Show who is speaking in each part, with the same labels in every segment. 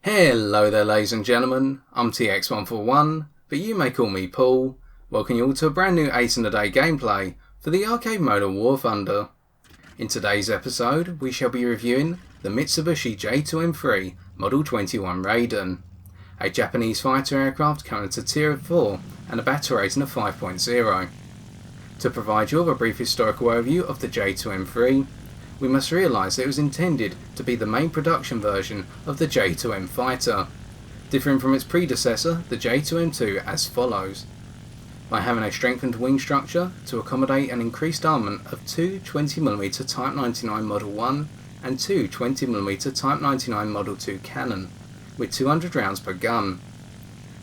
Speaker 1: Hello there ladies and gentlemen, I'm TX141, but you may call me Paul. Welcome you all to a brand new Ace in a Day gameplay for the arcade mode of War Thunder. In today's episode we shall be reviewing the Mitsubishi J2M3 Model 21 Raiden, a Japanese fighter aircraft coming to Tier 4 and a battle rating of 5.0. To provide you with a brief historical overview of the J2M3, we must realise that it was intended to be the main production version of the J2M fighter, differing from its predecessor, the J2M2, as follows. By having a strengthened wing structure to accommodate an increased armament of two 20mm Type 99 Model 1 and two 20mm Type 99 Model 2 cannon, with 200 rounds per gun.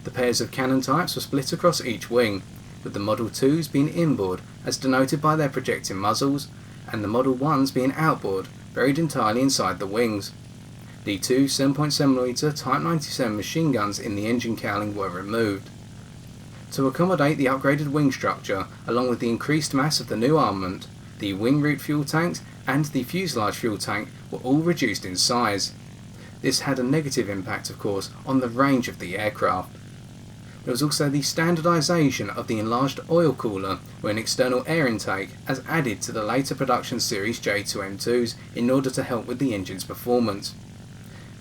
Speaker 1: The pairs of cannon types were split across each wing, with the Model 2s being inboard as denoted by their projecting muzzles, and the Model 1s being outboard, buried entirely inside the wings. The two 7.7mm Type 97 machine guns in the engine cowling were removed. To accommodate the upgraded wing structure, along with the increased mass of the new armament, the wing root fuel tanks and the fuselage fuel tank were all reduced in size. This had a negative impact, of course, on the range of the aircraft. There was also the standardisation of the enlarged oil cooler with an external air intake as added to the later production series J2M2s in order to help with the engine's performance.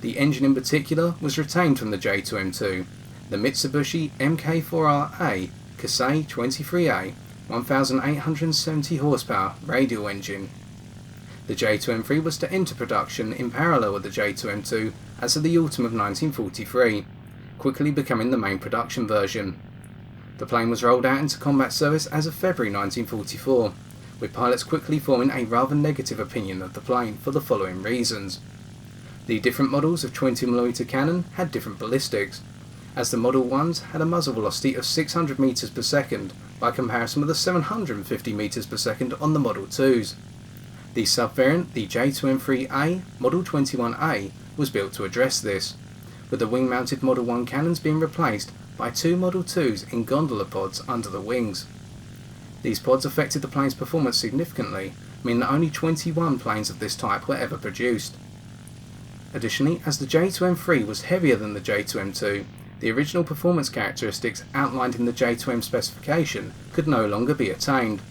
Speaker 1: The engine in particular was retained from the J2M2, the Mitsubishi Mk4RA Kasei 23A 1870 horsepower radial engine. The J2M3 was to enter production in parallel with the J2M2 as of the autumn of 1943. Quickly becoming the main production version. The plane was rolled out into combat service as of February 1944, with pilots quickly forming a rather negative opinion of the plane for the following reasons. The different models of 20mm cannon had different ballistics, as the Model 1s had a muzzle velocity of 600 meters per second by comparison with the 750 meters per second on the Model 2s. The sub-variant, the J2M3A Model 21A, was built to address this, with the wing-mounted Model 1 cannons being replaced by two Model 2s in gondola pods under the wings. These pods affected the plane's performance significantly, meaning that only 21 planes of this type were ever produced. Additionally, as the J2M3 was heavier than the J2M2, the original performance characteristics outlined in the J2M specification could no longer be attained.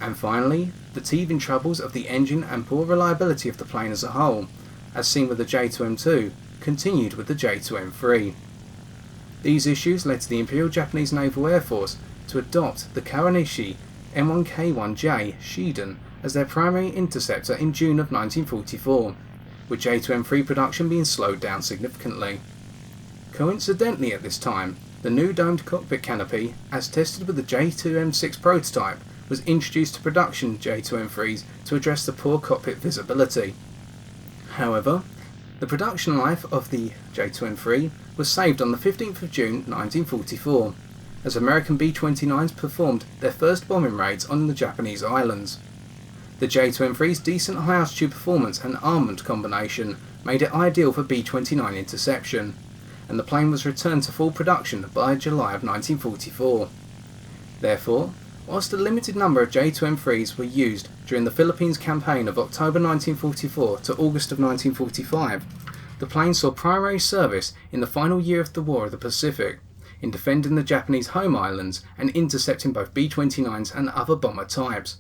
Speaker 1: And finally, the teething troubles of the engine and poor reliability of the plane as a whole, as seen with the J2M2, continued with the J2M3. These issues led to the Imperial Japanese Naval Air Force to adopt the Kawanishi M1K1J Shiden as their primary interceptor in June of 1944, with J2M3 production being slowed down significantly. Coincidentally at this time, the new domed cockpit canopy, as tested with the J2M6 prototype, was introduced to production J2M3s to address the poor cockpit visibility. However, the production life of the J2M3 was saved on the 15th of June 1944, as American B-29s performed their first bombing raids on the Japanese islands. The J2M3's decent high altitude performance and armament combination made it ideal for B-29 interception, and the plane was returned to full production by July of 1944. Therefore, whilst a limited number of J2M3s were used during the Philippines campaign of October 1944 to August of 1945, the plane saw primary service in the final year of the War of the Pacific, in defending the Japanese home islands and intercepting both B-29s and other bomber types.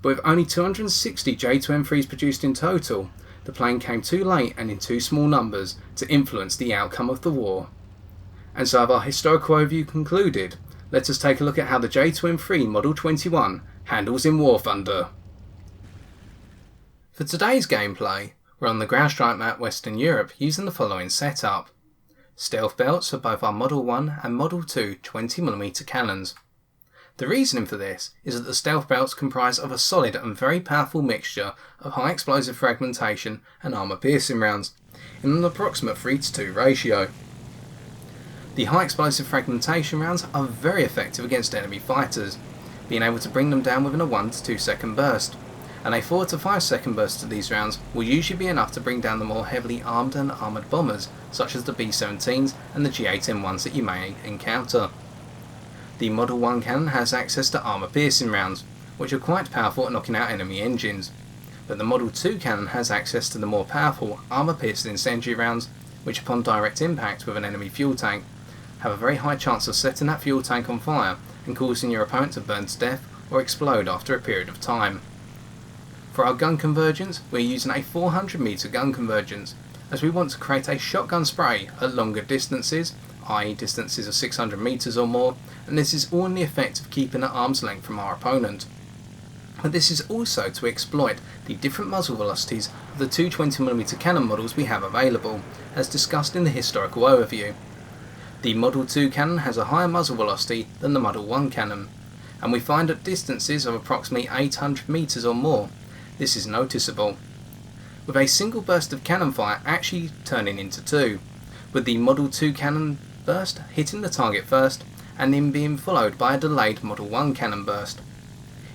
Speaker 1: But with only 260 J2M3s produced in total, the plane came too late and in too small numbers to influence the outcome of the war. And so with our historical overview concluded, let us take a look at how the J2M3 Model 21 handles in War Thunder. For today's gameplay, we're on the ground strike map Western Europe using the following setup. Stealth belts for both our Model 1 and Model 2 20mm cannons. The reasoning for this is that the stealth belts comprise of a solid and very powerful mixture of high explosive fragmentation and armour piercing rounds, in an approximate 3:2 ratio. The high explosive fragmentation rounds are very effective against enemy fighters, being able to bring them down within a 1 to 2 second burst, and a 4 to 5 second burst of these rounds will usually be enough to bring down the more heavily armed and armoured bombers such as the B-17s and the G8M1s that you may encounter. The Model 1 cannon has access to armour piercing rounds, which are quite powerful at knocking out enemy engines, but the Model 2 cannon has access to the more powerful armour piercing incendiary rounds which upon direct impact with an enemy fuel tank, have a very high chance of setting that fuel tank on fire and causing your opponent to burn to death or explode after a period of time. For our gun convergence, we're using a 400 meter gun convergence, as we want to create a shotgun spray at longer distances, i.e. distances of 600 meters or more, and this is all in the effect of keeping at arm's length from our opponent. But this is also to exploit the different muzzle velocities of the two 20mm cannon models we have available, as discussed in the historical overview. The Model 2 cannon has a higher muzzle velocity than the Model 1 cannon, and we find at distances of approximately 800 meters or more, this is noticeable, with a single burst of cannon fire actually turning into two, with the Model 2 cannon burst hitting the target first and then being followed by a delayed Model 1 cannon burst.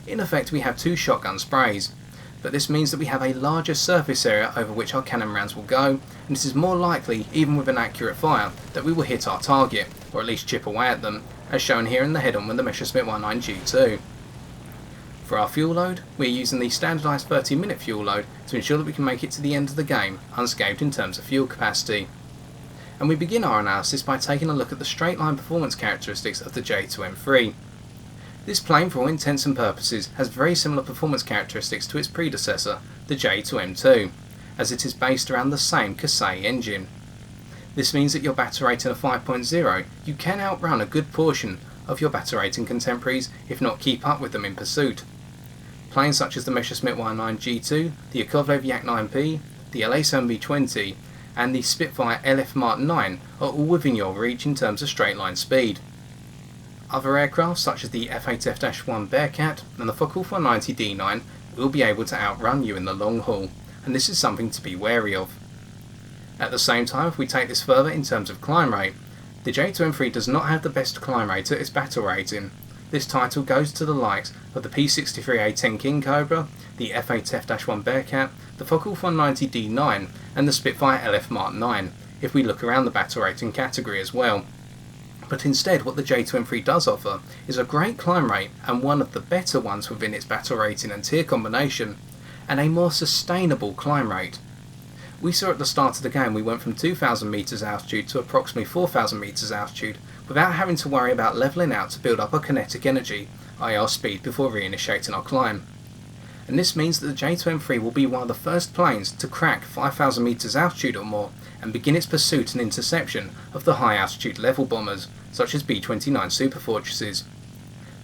Speaker 1: In effect, we have two shotgun sprays, but this means that we have a larger surface area over which our cannon rounds will go, and this is more likely, even with an accurate fire, that we will hit our target, or at least chip away at them, as shown here in the head-on with the Messerschmitt 19 G2. For our fuel load, we are using the standardised 30-minute fuel load to ensure that we can make it to the end of the game unscathed in terms of fuel capacity. And we begin our analysis by taking a look at the straight line performance characteristics of the J2M3. This plane, for all intents and purposes, has very similar performance characteristics to its predecessor, the J2M2, as it is based around the same Kasei engine. This means that your battle rating of 5.0, you can outrun a good portion of your battle rating contemporaries, if not keep up with them in pursuit. Planes such as the Messerschmitt 19 G2, the Yakovlev Yak-9P, the LA-7B20, and the Spitfire LF Mark 9 are all within your reach in terms of straight line speed. Other aircraft such as the F-8F-1 Bearcat and the Focke-Wulf 190 D9 will be able to outrun you in the long haul, and this is something to be wary of. At the same time, if we take this further in terms of climb rate, the J2M3 does not have the best climb rate at its battle rating. This title goes to the likes of the P-63A-10 King Cobra, the F-8F-1 Bearcat, the Focke-Wulf 190 D9 and the Spitfire LF Mark 9, if we look around the battle rating category as well. But instead, what the J2M3 does offer is a great climb rate, and one of the better ones within its battle rating and tier combination, and a more sustainable climb rate. We saw at the start of the game we went from 2,000 meters altitude to approximately 4,000 meters altitude without having to worry about leveling out to build up our kinetic energy, i.e. our speed, before reinitiating our climb. And this means that the J2M3 will be one of the first planes to crack 5,000 meters altitude or more and begin its pursuit and interception of the high altitude level bombers, such as B-29 Superfortresses.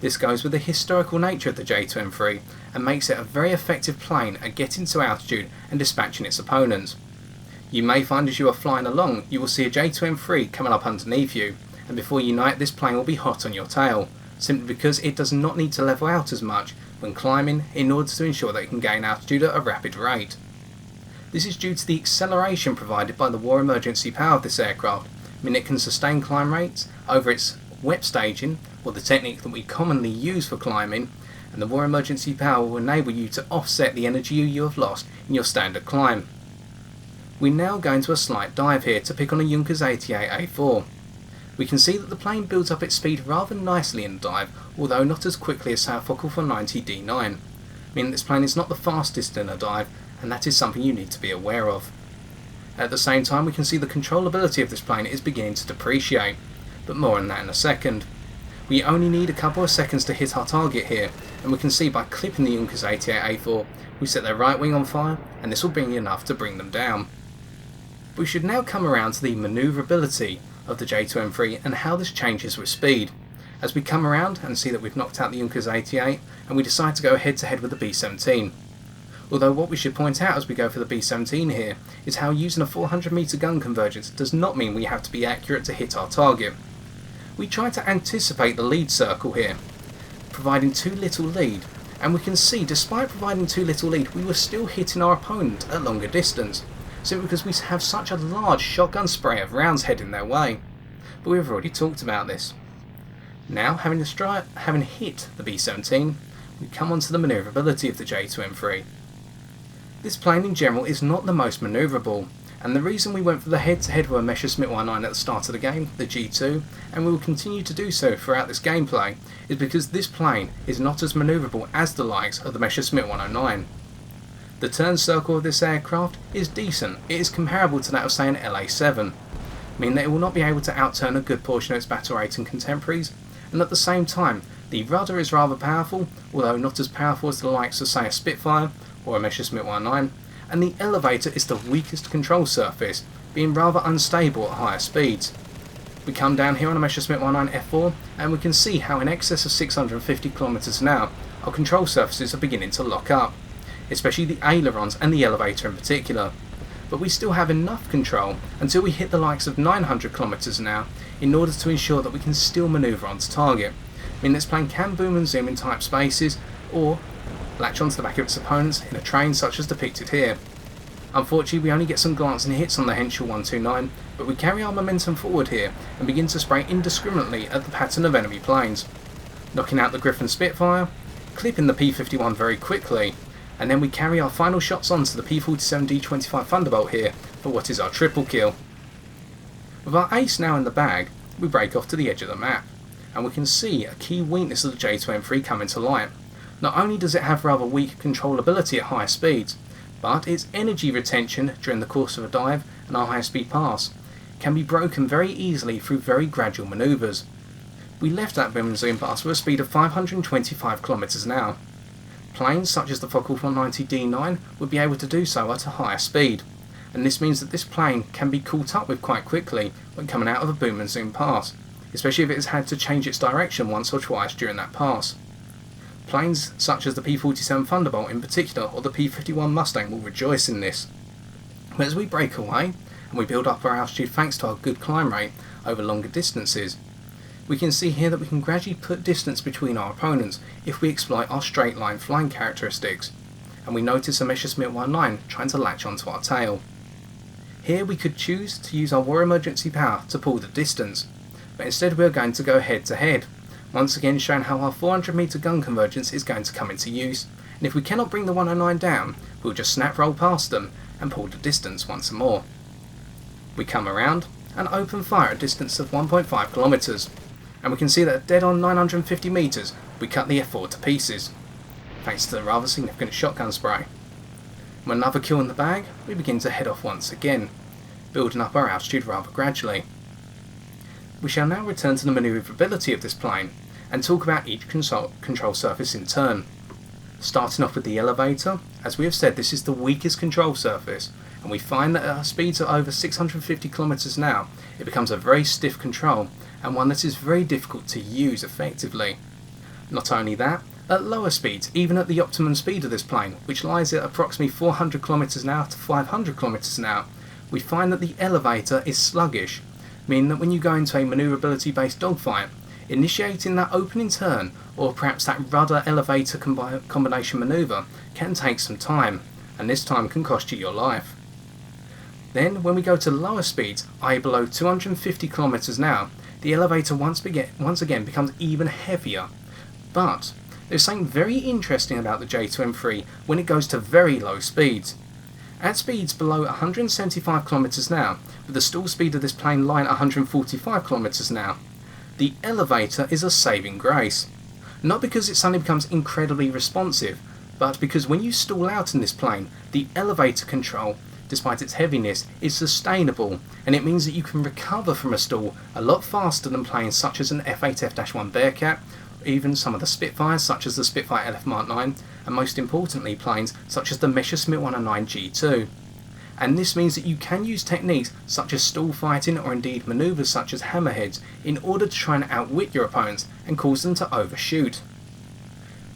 Speaker 1: This goes with the historical nature of the J2M3 and makes it a very effective plane at getting to altitude and dispatching its opponents. You may find as you are flying along you will see a J2M3 coming up underneath you, and before you know it this plane will be hot on your tail, simply because it does not need to level out as much when climbing in order to ensure that it can gain altitude at a rapid rate. This is due to the acceleration provided by the war emergency power of this aircraft, meaning it can sustain climb rates over its wet staging, or the technique that we commonly use for climbing, and the war emergency power will enable you to offset the energy you have lost in your standard climb. We now go into a slight dive here to pick on a Junkers 88A4. We can see that the plane builds up its speed rather nicely in the dive, although not as quickly as our Focke-Wulf 190 D9, meaning this plane is not the fastest in a dive, and that is something you need to be aware of. At the same time, we can see the controllability of this plane is beginning to depreciate, but more on that in a second. We only need a couple of seconds to hit our target here, and we can see by clipping the Junkers 88A4, we set their right wing on fire, and this will be enough to bring them down. We should now come around to the maneuverability of the J2M3 and how this changes with speed, as we come around and see that we've knocked out the Junkers 88 and we decide to go head to head with the B-17. Although what we should point out as we go for the B-17 here is how using a 400 meter gun convergence does not mean we have to be accurate to hit our target. We try to anticipate the lead circle here, providing too little lead, and we can see despite providing too little lead we were still hitting our opponent at longer distance, simply because we have such a large shotgun spray of rounds heading their way. But we've already talked about this. Now, having hit the B-17, we come on to the manoeuvrability of the J2M3. This plane in general is not the most manoeuvrable, and the reason we went for the head-to-head with a Messerschmitt 19 at the start of the game, the G2, and we will continue to do so throughout this gameplay, is because this plane is not as manoeuvrable as the likes of the Messerschmitt 109. The turn circle of this aircraft is decent. It is comparable to that of say an LA-7, meaning that it will not be able to outturn a good portion of its battle rating contemporaries, and at the same time the rudder is rather powerful, although not as powerful as the likes of say a Spitfire or a Messerschmitt 109, and the elevator is the weakest control surface, being rather unstable at higher speeds. We come down here on a Messerschmitt 109 F4 and we can see how in excess of 650 km an hour our control surfaces are beginning to lock up, especially the ailerons and the elevator in particular. But we still have enough control until we hit the likes of 900 km an hour in order to ensure that we can still manoeuvre onto target, meaning this plane can boom and zoom in tight spaces or latch onto the back of its opponents in a train such as depicted here. Unfortunately, we only get some glancing hits on the Henschel 129, but we carry our momentum forward here and begin to spray indiscriminately at the pattern of enemy planes, knocking out the Griffon Spitfire, clipping the P-51 very quickly, and then we carry our final shots onto the P-47 D-25 Thunderbolt here for what is our triple kill. With our ace now in the bag, we break off to the edge of the map, and we can see a key weakness of the J2M3 coming to light. Not only does it have rather weak controllability at high speeds, but its energy retention during the course of a dive and a high speed pass can be broken very easily through very gradual manoeuvres. We left that boom and zoom pass with a speed of 525 km an hour. Planes such as the Fokker 190 D9 would be able to do so at a higher speed, and this means that this plane can be caught up with quite quickly when coming out of a boom and zoom pass, especially if it has had to change its direction once or twice during that pass. Planes such as the P-47 Thunderbolt in particular or the P-51 Mustang will rejoice in this. But as we break away and we build up our altitude thanks to our good climb rate over longer distances, we can see here that we can gradually put distance between our opponents if we exploit our straight line flying characteristics, and we notice a Messerschmitt 109 trying to latch onto our tail. Here we could choose to use our war emergency power to pull the distance, but instead we are going to go head to head, once again showing how our 400 metre gun convergence is going to come into use, and if we cannot bring the 109 down, we'll just snap roll past them and pull the distance once more. We come around and open fire at a distance of 1.5 kilometres, and we can see that at dead on 950 metres we cut the F4 to pieces, thanks to the rather significant shotgun spray. With another kill in the bag, we begin to head off once again, building up our altitude rather gradually. We shall now return to the maneuverability of this plane and talk about each control surface in turn. Starting off with the elevator, as we have said, this is the weakest control surface, and we find that at our speeds of over 650 km an hour, it becomes a very stiff control and one that is very difficult to use effectively. Not only that, at lower speeds, even at the optimum speed of this plane, which lies at approximately 400 km an hour to 500 km an hour, we find that the elevator is sluggish, meaning that when you go into a maneuverability based dogfight, initiating that opening turn or perhaps that rudder elevator combination manoeuvre can take some time, and this time can cost you your life. Then when we go to lower speeds, i.e. below 250 km an hour, the elevator once again becomes even heavier. But there's something very interesting about the J2M3 when it goes to very low speeds. At speeds below 175 km an hour, with the stall speed of this plane lying at 145 km an hour, the elevator is a saving grace. Not because it suddenly becomes incredibly responsive, but because when you stall out in this plane, the elevator control, despite its heaviness, is sustainable, and it means that you can recover from a stall a lot faster than planes such as an F8 F-1 Bearcat, even some of the Spitfires such as the Spitfire LF Mark 9, and most importantly planes such as the Messerschmitt 109 G2. And this means that you can use techniques such as stall fighting or indeed manoeuvres such as hammerheads in order to try and outwit your opponents and cause them to overshoot.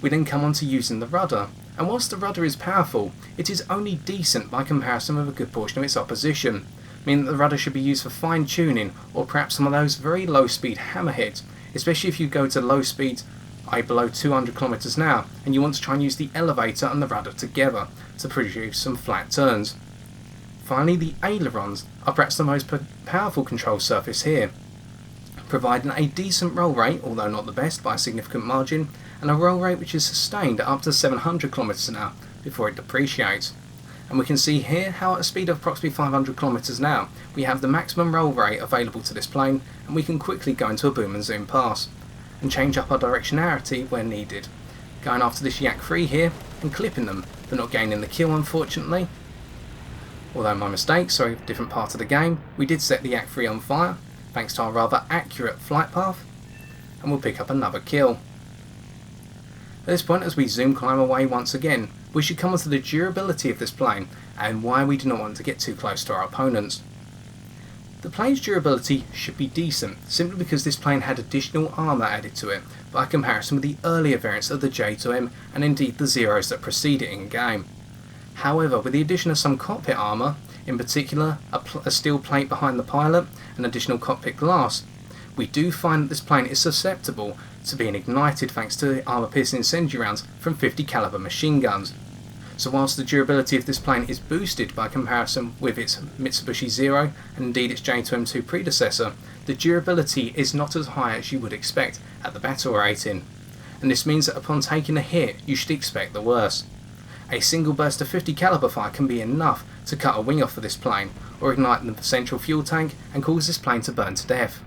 Speaker 1: We then come on to using the rudder, and whilst the rudder is powerful, it is only decent by comparison with a good portion of its opposition, meaning that the rudder should be used for fine tuning or perhaps some of those very low speed hammerheads, especially if you go to low speeds, i.e. below 200 km an hour, and you want to try and use the elevator and the rudder together to produce some flat turns. Finally, the ailerons are perhaps the most powerful control surface here, providing a decent roll rate, although not the best by a significant margin, and a roll rate which is sustained at up to 700 km an hour before it depreciates. And we can see here how at a speed of approximately 500 km an hour we have the maximum roll rate available to this plane, and we can quickly go into a boom and zoom pass and change up our directionality where needed, going after this Yak 3 here and clipping them but not gaining the kill unfortunately. Although my mistake, sorry, different part of the game, we did set the Yak-3 on fire, thanks to our rather accurate flight path, and we'll pick up another kill. At this point, as we zoom climb away once again, we should come onto the durability of this plane and why we do not want to get too close to our opponents. The plane's durability should be decent, simply because this plane had additional armour added to it by comparison with the earlier variants of the J2M and indeed the Zeros that precede it in game. However, with the addition of some cockpit armour, in particular a steel plate behind the pilot and additional cockpit glass, we do find that this plane is susceptible to being ignited thanks to the armour-piercing incendiary rounds from 50 caliber machine guns. So whilst the durability of this plane is boosted by comparison with its Mitsubishi Zero and indeed its J2M3 predecessor, the durability is not as high as you would expect at the battle rating, and this means that upon taking a hit you should expect the worst. A single burst of 50 caliber fire can be enough to cut a wing off of this plane or ignite the central fuel tank and cause this plane to burn to death.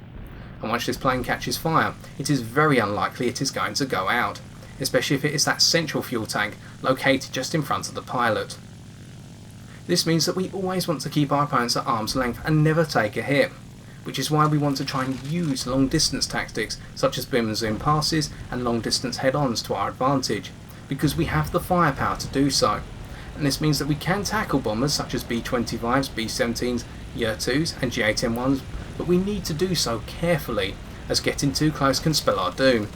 Speaker 1: And once this plane catches fire, it is very unlikely it is going to go out, especially if it is that central fuel tank located just in front of the pilot. This means that we always want to keep our opponents at arm's length and never take a hit, which is why we want to try and use long distance tactics such as boom and zoom passes and long distance head-ons to our advantage, because we have the firepower to do so. And this means that we can tackle bombers such as B-25s, B-17s, J2s and J2M1s, but we need to do so carefully, as getting too close can spell our doom.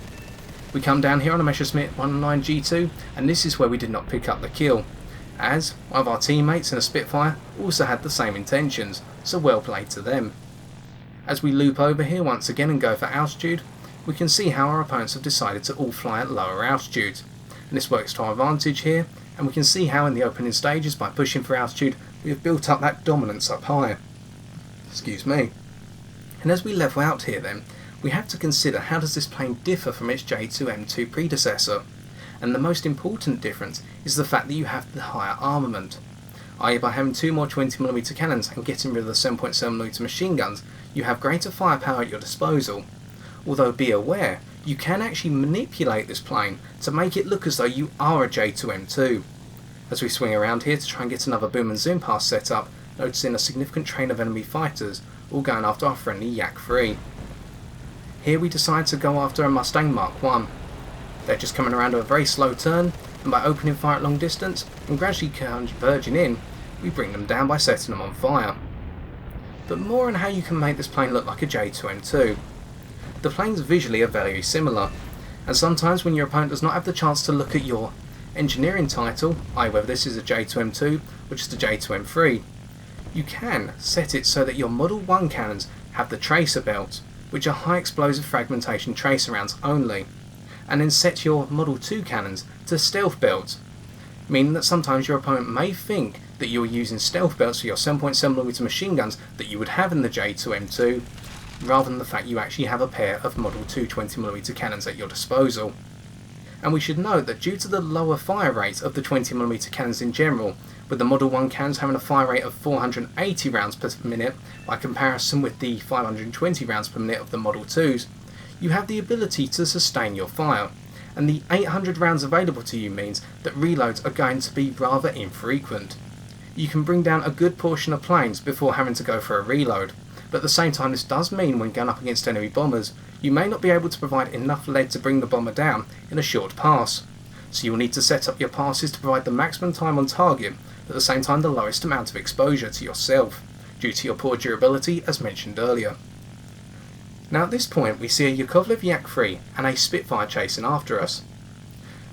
Speaker 1: We come down here on a Messerschmitt 109 G2, and this is where we did not pick up the kill, as one of our teammates in a Spitfire also had the same intentions, so well played to them. As we loop over here once again and go for altitude, we can see how our opponents have decided to all fly at lower altitudes, and this works to our advantage here, and we can see how in the opening stages by pushing for altitude we have built up that dominance up high. Excuse me. And as we level out here then, we have to consider how does this plane differ from its J2M3 predecessor, and the most important difference is the fact that you have the higher armament, i.e. by having two more 20mm cannons and getting rid of the 7.7mm machine guns, you have greater firepower at your disposal. Although be aware, you can actually manipulate this plane to make it look as though you are a J2M2. As we swing around here to try and get another boom and zoom pass set up, noticing a significant train of enemy fighters, all going after our friendly Yak-3. Here we decide to go after a Mustang Mark 1. They're just coming around a very slow turn, and by opening fire at long distance and gradually converging in, we bring them down by setting them on fire. But more on how you can make this plane look like a J2M2. The planes visually are very similar, and sometimes when your opponent does not have the chance to look at your engineering title, i.e. whether this is a J2M2 or just a J2M3, you can set it so that your Model 1 cannons have the tracer belts, which are high explosive fragmentation tracer rounds only, and then set your Model 2 cannons to stealth belts, meaning that sometimes your opponent may think that you are using stealth belts for your 7.7mm machine guns that you would have in the J2M2, rather than the fact you actually have a pair of Model 2 20mm cannons at your disposal. And we should note that due to the lower fire rate of the 20mm cannons in general, with the Model 1 cannons having a fire rate of 480 rounds per minute by comparison with the 520 rounds per minute of the Model 2s, you have the ability to sustain your fire, and the 800 rounds available to you means that reloads are going to be rather infrequent. You can bring down a good portion of planes before having to go for a reload, but at the same time this does mean when going up against enemy bombers, you may not be able to provide enough lead to bring the bomber down in a short pass, so you will need to set up your passes to provide the maximum time on target, but at the same time the lowest amount of exposure to yourself, due to your poor durability as mentioned earlier. Now at this point we see a Yakovlev Yak-3 and a Spitfire chasing after us.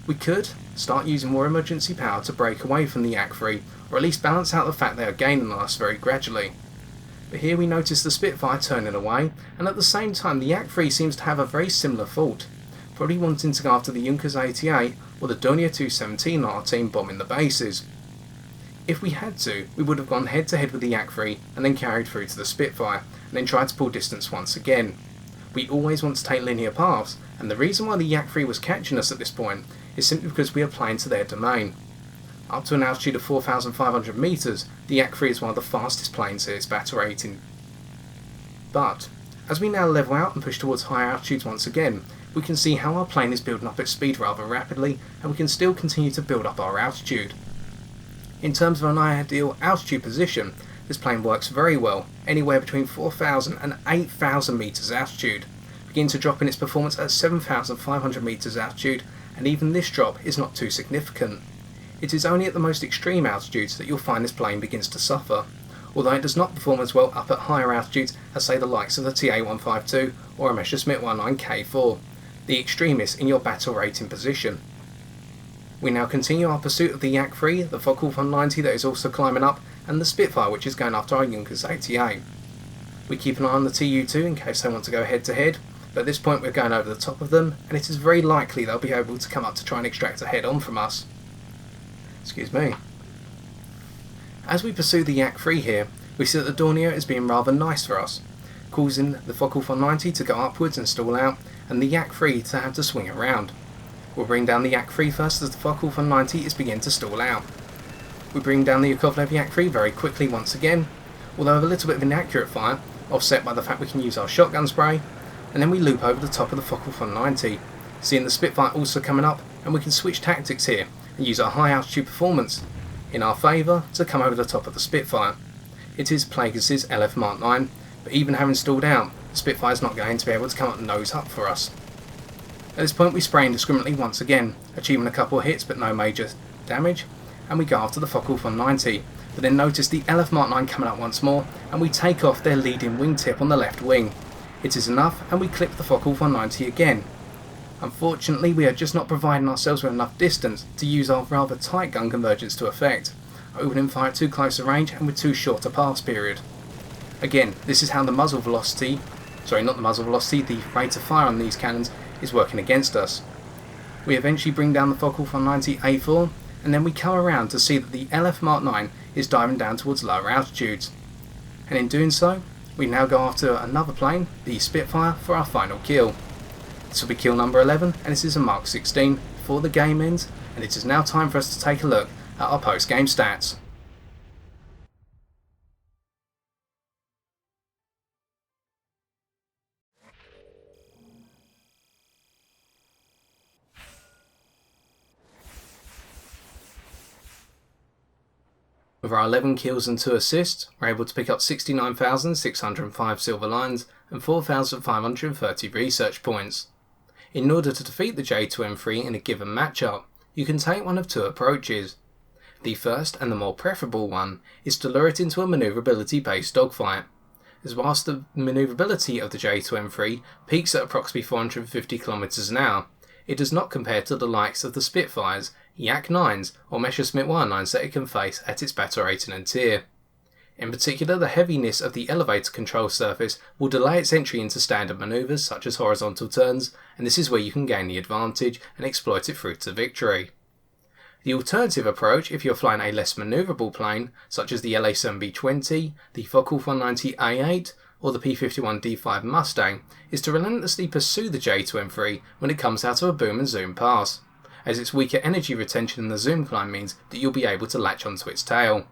Speaker 1: We could start using more emergency power to break away from the Yak-3, or at least balance out the fact they are gaining on us very gradually. But here we notice the Spitfire turning away, and at the same time the Yak-3 seems to have a very similar fault, probably wanting to go after the Junkers 88 or the Dornier 217 on our team bombing the bases. If we had to, we would have gone head to head with the Yak-3 and then carried through to the Spitfire, and then tried to pull distance once again. We always want to take linear paths, and the reason why the Yak-3 was catching us at this point is simply because we are playing to their domain. Up to an altitude of 4,500 metres, the Yak-3 is one of the fastest planes at its battle rating. But, as we now level out and push towards higher altitudes once again, we can see how our plane is building up its speed rather rapidly, and we can still continue to build up our altitude. In terms of an ideal altitude position, this plane works very well, anywhere between 4,000 and 8,000 metres altitude, begin to drop in its performance at 7,500 metres altitude, and even this drop is not too significant. It is only at the most extreme altitudes that you'll find this plane begins to suffer, although it does not perform as well up at higher altitudes as say the likes of the TA-152 or a Messerschmitt 19K4, the extremists in your battle rating position. We now continue our pursuit of the Yak-3, the Focke-Wulf 190 that is also climbing up, and the Spitfire which is going after our Junkers 88. We keep an eye on the Tu-2 in case they want to go head to head, but at this point we're going over the top of them, and it is very likely they'll be able to come up to try and extract a head on from us. Excuse me. As we pursue the Yak-3 here, we see that the Dornier is being rather nice for us, causing the Focke-Wulf 190 to go upwards and stall out, and the Yak-3 to have to swing around. We'll bring down the Yak-3 first as the Focke-Wulf 190 is beginning to stall out. We bring down the Yakovlev Yak-3 very quickly once again, although with a little bit of inaccurate fire, offset by the fact we can use our shotgun spray, and then we loop over the top of the Focke-Wulf 190, seeing the Spitfire also coming up, and we can switch tactics here and use our high altitude performance in our favour to come over the top of the Spitfire. It is Plagueis' LF Mark 9, but even having stalled out, the Spitfire is not going to be able to come up nose up for us. At this point we spray indiscriminately once again, achieving a couple of hits but no major damage, and we go after the Focke-Wulf 190, but then notice the LF Mark 9 coming up once more, and we take off their leading wingtip on the left wing. It is enough, and we clip the Focke-Wulf 190 again. Unfortunately, we are just not providing ourselves with enough distance to use our rather tight gun convergence to effect, opening fire at too close a range and with too short a pass period. Again, this is how the muzzle velocity, the rate of fire on these cannons is working against us. We eventually bring down the Focke-Wulf 190 A4, and then we come around to see that the LF Mark 9 is diving down towards lower altitudes. And in doing so, we now go after another plane, the Spitfire, for our final kill. This will be kill number 11, and this is a Mark 16 before the game ends, and it is now time for us to take a look at our post-game stats. With our 11 kills and 2 assists, we're able to pick up 69,605 silver lines and 4,530 research points. In order to defeat the J2M3 in a given matchup, you can take one of two approaches. The first and the more preferable one is to lure it into a maneuverability based dogfight, as whilst the maneuverability of the J2M3 peaks at approximately 450 km an hour, it does not compare to the likes of the Spitfires, Yak-9s or Messerschmitt 19s that it can face at its battle rating and tier. In particular, the heaviness of the elevator control surface will delay its entry into standard manoeuvres such as horizontal turns, and this is where you can gain the advantage and exploit it through to victory. The alternative approach, if you're flying a less manoeuvrable plane, such as the LA-7B-20, the Focke-Wulf 190 A8, or the P-51D5 Mustang, is to relentlessly pursue the J2M3 when it comes out of a boom and zoom pass, as its weaker energy retention in the zoom climb means that you'll be able to latch onto its tail.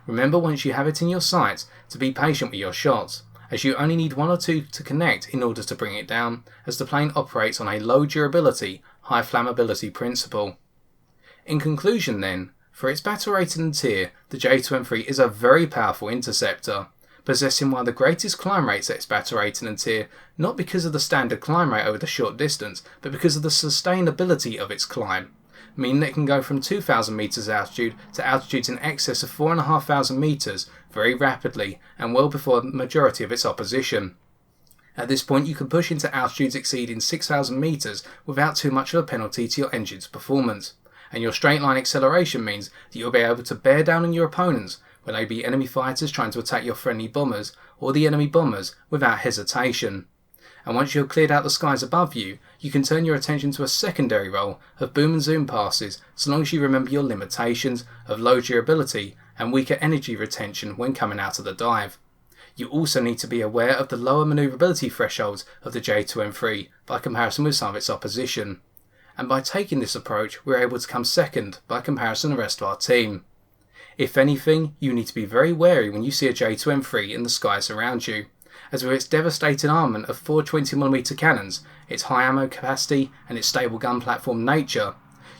Speaker 1: Remember, once you have it in your sights, to be patient with your shots, as you only need one or two to connect in order to bring it down, as the plane operates on a low durability, high flammability principle. In conclusion then, for its battle rating and tier, the J2M3 is a very powerful interceptor, possessing one of the greatest climb rates at its battle rating and tier, not because of the standard climb rate over the short distance, but because of the sustainability of its climb, meaning that it can go from 2,000 metres altitude to altitudes in excess of 4,500 metres very rapidly and well before the majority of its opposition. At this point you can push into altitudes exceeding 6,000 metres without too much of a penalty to your engine's performance, and your straight line acceleration means that you'll be able to bear down on your opponents, whether they be enemy fighters trying to attack your friendly bombers or the enemy bombers, without hesitation. And once you have cleared out the skies above you, you can turn your attention to a secondary role of boom and zoom passes, so long as you remember your limitations of low durability and weaker energy retention when coming out of the dive. You also need to be aware of the lower manoeuvrability thresholds of the J2M3 by comparison with some of its opposition. And by taking this approach, we're able to come second by comparison to the rest of our team. If anything, you need to be very wary when you see a J2M3 in the skies around you, as with its devastating armament of 4 20mm cannons, its high ammo capacity and its stable gun platform nature,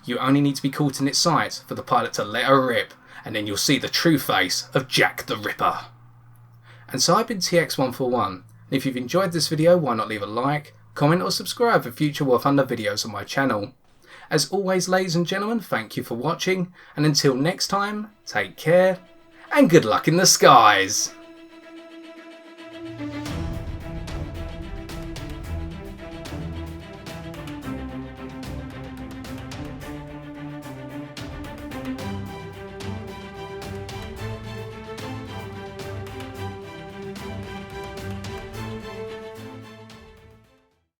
Speaker 1: you only need to be caught in its sights for the pilot to let her rip and then you'll see the true face of Jack the Ripper. And so I've been TX141, and if you've enjoyed this video, why not leave a like, comment or subscribe for future War Thunder videos on my channel. As always, ladies and gentlemen, thank you for watching, and until next time, take care, and good luck in the skies!